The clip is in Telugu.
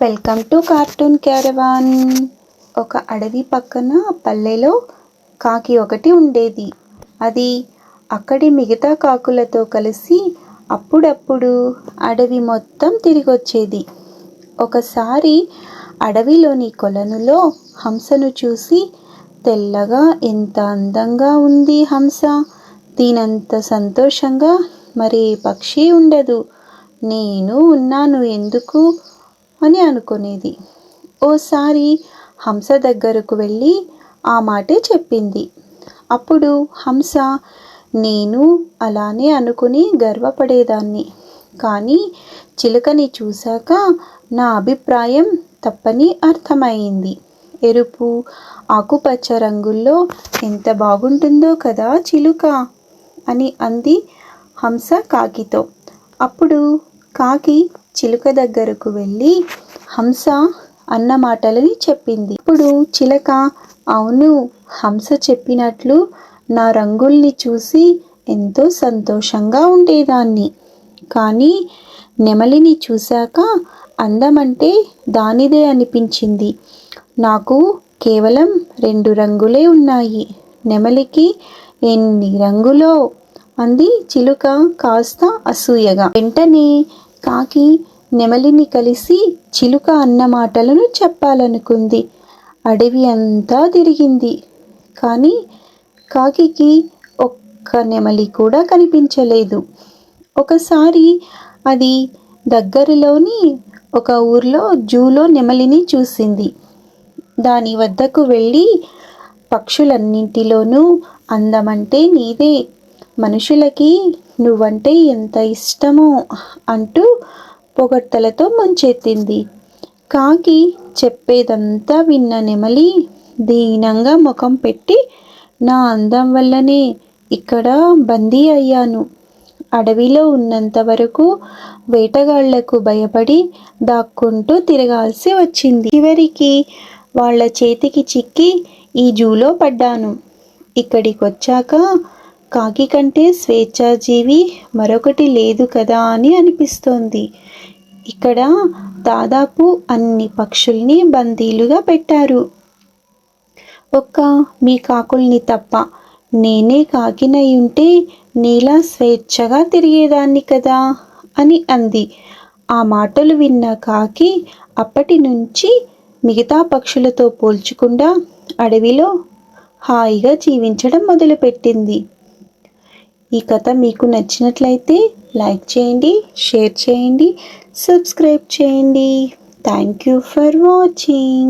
Welcome to cartoon caravan. ఒక అడవి పక్కన పల్లెలో కాకి ఒకటి ఉండేది. అది అక్కడి మిగతా కాకులతో కలిసి అప్పుడప్పుడు అడవి మొత్తం తిరిగొచ్చేది. ఒకసారి అడవిలోని కొలనులో హంసను చూసి, తెల్లగా ఎంత అందంగా ఉంది హంస, దీనంత సంతోషంగా మరే పక్షి ఉండదు, నేను ఉన్నాను ఎందుకు అని అనుకునేది. ఓసారి హంస దగ్గరకు వెళ్ళి ఆ మాటే చెప్పింది. అప్పుడు హంస, నేను అలానే అనుకుని గర్వపడేదాన్ని, కానీ చిలుకని చూశాక నా అభిప్రాయం తప్పని అర్థమైంది. ఎరుపు, ఆకుపచ్చ రంగుల్లో ఎంత బాగుంటుందో కదా చిలుక అని అంది హంస కాకితో. అప్పుడు కాకి చిలుక దగ్గరకు వెళ్ళి హంస అన్న మాటలని చెప్పింది. ఇప్పుడు చిలక, అవును, హంస చెప్పినట్లు నా రంగుల్ని చూసి ఎంతో సంతోషంగా ఉండేదాన్ని, కానీ నెమలిని చూశాక అందమంటే దానిదే అనిపించింది. నాకు కేవలం 2 రంగులే ఉన్నాయి, నెమలికి ఎన్ని రంగులో అంది చిలుక కాస్త అసూయగా. వెంటనే కాకి నెమలిని కలిసి చిలుక అన్న మాటలను చెప్పాలనుకుంది. అడవి అంతా తిరిగింది, కానీ కాకికి ఒక్క నెమలి కూడా కనిపించలేదు. ఒకసారి అది దగ్గరలోని ఒక ఊర్లో జూలో నెమలిని చూసింది. దాని వద్దకు వెళ్ళి, పక్షులన్నింటిలోనూ అందమంటే నీదే, మనుషులకి నువ్వంటే ఎంత ఇష్టమో అంటూ పొగడ్తలతో ముంచెత్తింది. కాకి చెప్పేదంతా విన్న నెమలి దీనంగా ముఖం పెట్టి, నా అందం వల్లనే ఇక్కడ బందీ అయ్యాను, అడవిలో ఉన్నంత వరకు వేటగాళ్లకు భయపడి దాక్కుంటూ తిరగాల్సి వచ్చింది. చివరికి వాళ్ళ చేతికి చిక్కి ఈ జూలో పడ్డాను. ఇక్కడికొచ్చాక కాకి కంటే స్వేచ్ఛాజీవి మరొకటి లేదు కదా అని అనిపిస్తోంది. ఇక్కడ దాదాపు అన్ని పక్షుల్ని బందీలుగా పెట్టారు, ఒక్క మీ కాకుల్ని తప్ప. నేనే కాకినై ఉంటే నీలా స్వేచ్ఛగా తిరిగేదాన్ని కదా అని అంది. ఆ మాటలు విన్న కాకి అప్పటి నుంచి మిగతా పక్షులతో పోల్చకుండా అడవిలో హాయిగా జీవించడం మొదలుపెట్టింది. ఈ కథ మీకు నచ్చినట్లయితే లైక్ చేయండి, షేర్ చేయండి, సబ్స్క్రైబ్ చేయండి. Thank you for watching.